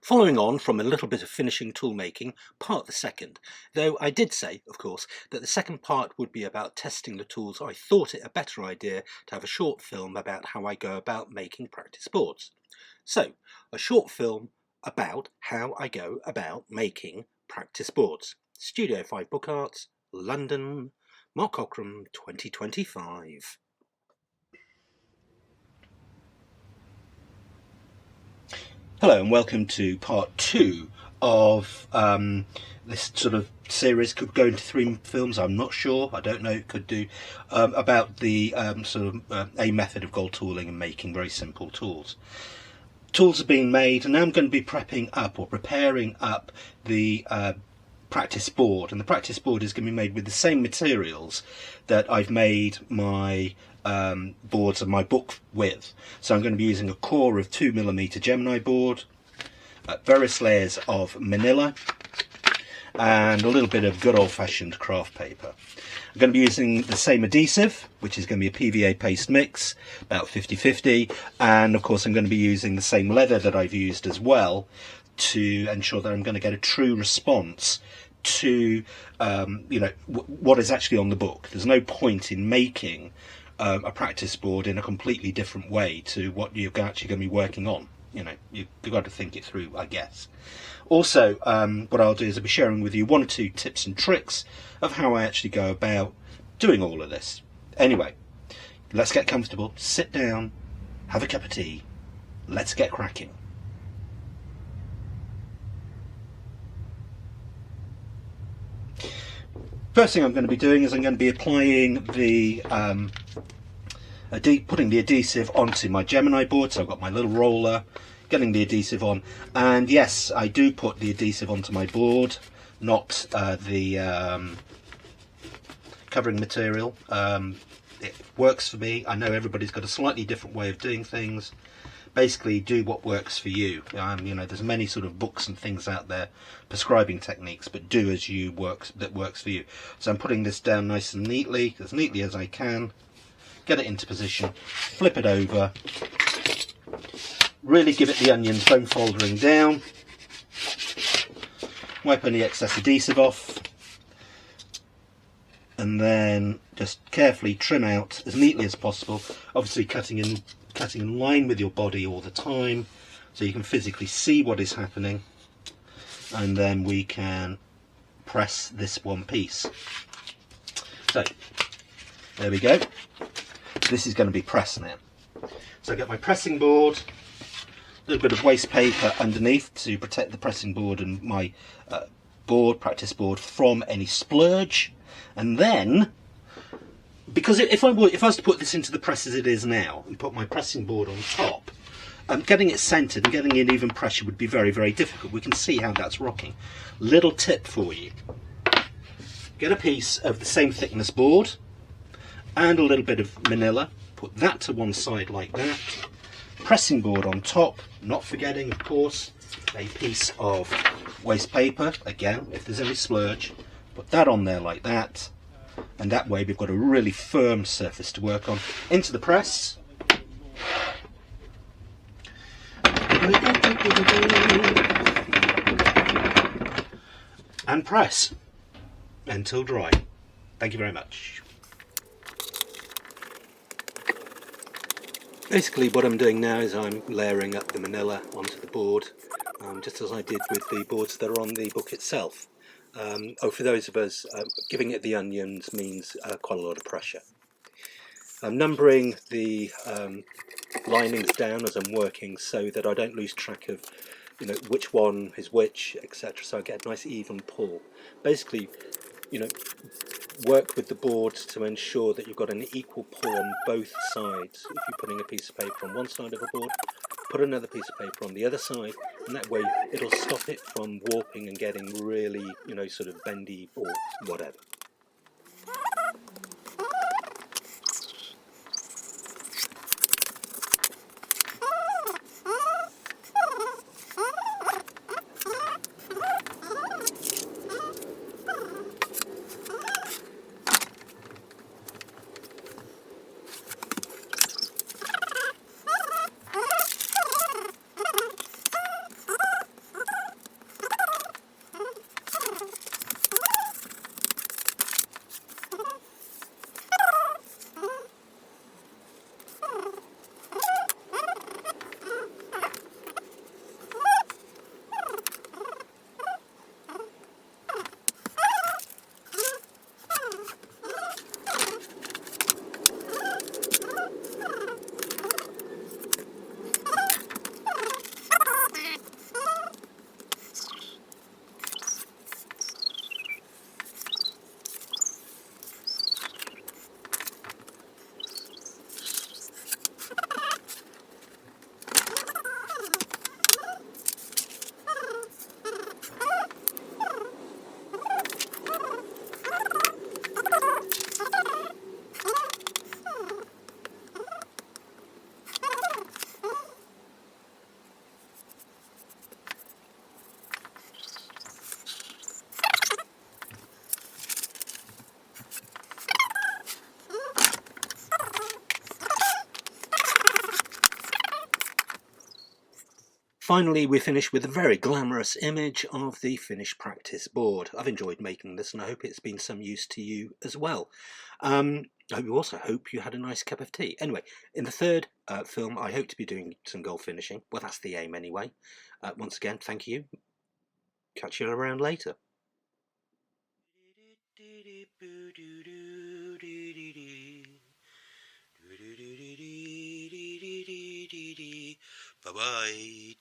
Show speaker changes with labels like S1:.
S1: Following on from a little bit of finishing tool making, part the second, though I did say, of course, that the second part would be about testing the tools. I thought it a better idea to have a short film about how I go about making practice boards. So, a short film about how I go about making practice boards. Studio 5 Book Arts, London, Mark Cockram, 2025. Hello and welcome to part 2 of this sort of series. Could go into 3 films, I'm not sure, I don't know, it could do, about the a method of gold tooling and making very simple tools. Tools are being made and now I'm going to be preparing up the practice board, and the practice board is going to be made with the same materials that I've made my boards of my book with. So I'm going to be using a core of 2mm Gemini board, various layers of manila, and a little bit of good old-fashioned craft paper. I'm going to be using the same adhesive, which is going to be a PVA paste mix, about 50-50, and of course I'm going to be using the same leather that I've used as well to ensure that I'm going to get a true response to what is actually on the book. There's no point in making a practice board in a completely different way to what you're actually going to be working on. You know, you've got to think it through, I guess. Also, what I'll do is I'll be sharing with you 1 or 2 tips and tricks of how I actually go about doing all of this. Anyway, let's get comfortable, sit down, have a cup of tea, let's get cracking. First thing I'm going to be doing is I'm going to be applying the putting the adhesive onto my Gemini board. So I've got my little roller, getting the adhesive on, and yes, I do put the adhesive onto my board, not the covering material. It works for me. I know everybody's got a slightly different way of doing things. Basically, do what works for you. There's many sort of books and things out there prescribing techniques, but do as that works for you. So I'm putting this down nice and neatly as I can. Get it into position, flip it over, really give it the onions, bone foldering down, wipe any excess adhesive off, and then just carefully trim out as neatly as possible, obviously cutting in line with your body all the time so you can physically see what is happening, and then we can press this one piece. So there we go. This is going to be pressed now. So I get my pressing board, a little bit of waste paper underneath to protect the pressing board and my practice board from any splurge, and then, because if I was to put this into the press as it is now and put my pressing board on top, getting it centered and getting in even pressure would be very, very difficult. We can see how that's rocking. Little tip for you: get a piece of the same thickness board and a little bit of manila, put that to one side like that, pressing board on top, not forgetting, of course, a piece of waste paper, again, if there's any splurge, put that on there like that, and that way we've got a really firm surface to work on. Into the press. And press until dry. Thank you very much. Basically what I'm doing now is I'm layering up the manila onto the board, just as I did with the boards that are on the book itself. For those of us, giving it the onions means quite a lot of pressure. I'm numbering the linings down as I'm working so that I don't lose track of which one is which, etc. So I get a nice even pull. Basically, work with the board to ensure that you've got an equal pull on both sides. If you're putting a piece of paper on one side of a board, put another piece of paper on the other side, and that way it'll stop it from warping and getting really, sort of bendy or whatever. Finally, we finish with a very glamorous image of the finished practice board. I've enjoyed making this and I hope it's been some use to you as well. I also hope you had a nice cup of tea. Anyway, in the third film, I hope to be doing some gold finishing. Well, that's the aim anyway. Once again, thank you. Catch you around later. Bye bye.